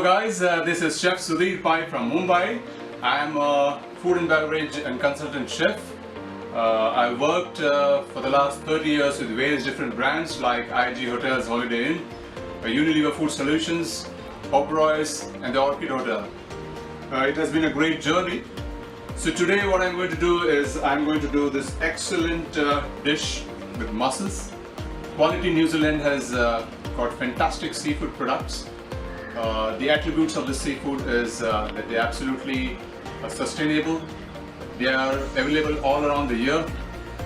guys, this is Chef Sudhir from Mumbai. I am a food and beverage and consultant chef. I worked for the last 30 years with various different brands like IG Hotels, Holiday Inn, Unilever Food Solutions, Oberoi's and the Orchid Hotel. It has been a great journey. So today what I'm going to do is I'm going to do this excellent dish with mussels. Quality New Zealand has got fantastic seafood products. The attributes of the seafood is that they're absolutely sustainable. They are available all around the year.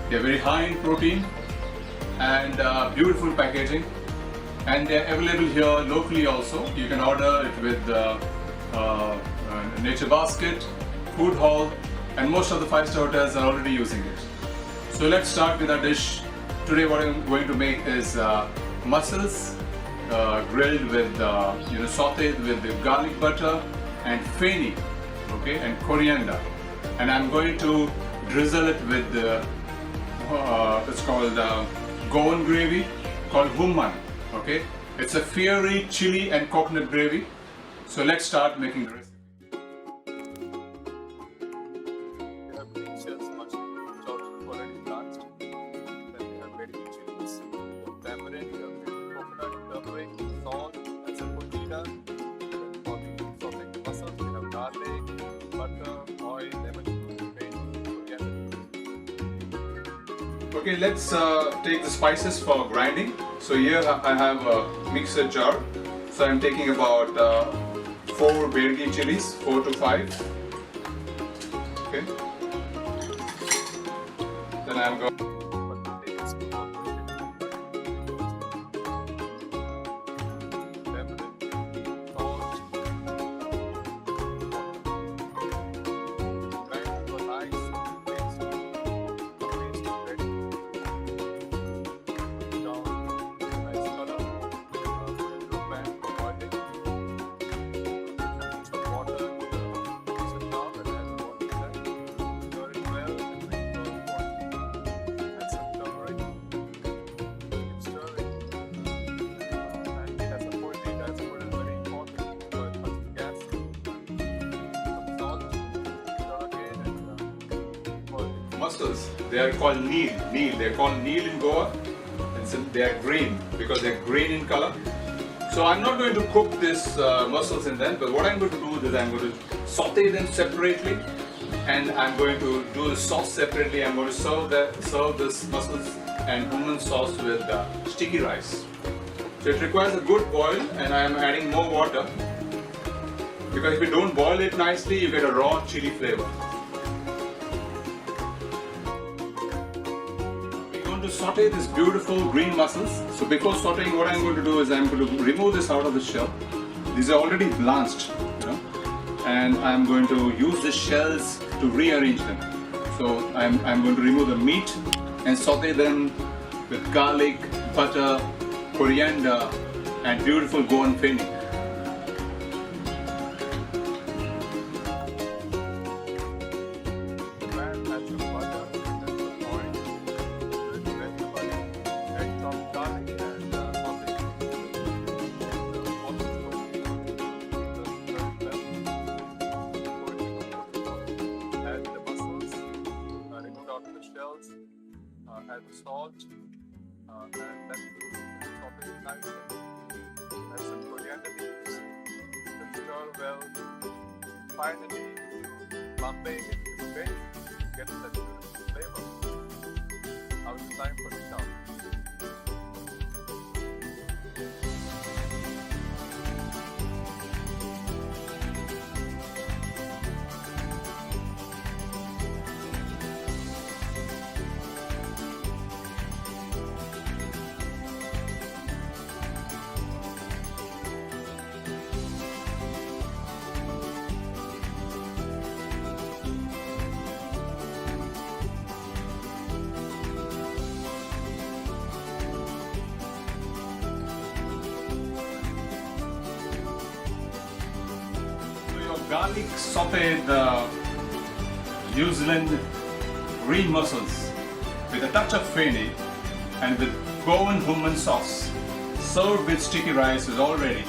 They're very high in protein and beautiful packaging. And they're available here locally also. You can order it with Nature Basket, Food Hall, and most of the 5-star hotels are already using it. So let's start with our dish. Today what I'm going to make is mussels grilled with, sauteed with the garlic butter and fenny, okay, and coriander. And I'm going to drizzle it with it's called Goan gravy called humman, okay. It's a fiery chili and coconut gravy. So let's start making the recipe. Okay, let's take the spices for grinding. So here I have a mixer jar. So I'm taking about 4 Belgian chilies, 4 to 5. Okay. Then I'm going to mussels. They are called Neel. They are called Neel in Goa, and so they are green because they are green in color. So I'm not going to cook this mussels in them, but what I'm going to do is I'm going to saute them separately, and I'm going to do the sauce separately. I'm going to serve this mussels and hummus sauce with sticky rice. So it requires a good boil, and I am adding more water because if you don't boil it nicely, you get a raw chili flavor. To saute this beautiful green mussels. So before sauteing, what I'm going to do is I'm going to remove this out of the shell. These are already blanched, and I'm going to use the shells to rearrange them. So I'm going to remove the meat and saute them with garlic, butter, coriander, and beautiful Goan fenny. Add the salt, and then saute it nicely. Add some coriander leaves, then stir well. Finally, flambe it to the base, get that beautiful flavor. Now it's time for the chow. Garlic sauteed New Zealand green mussels with a touch of fenny and with Goan hummus sauce, served with sticky rice, is all ready.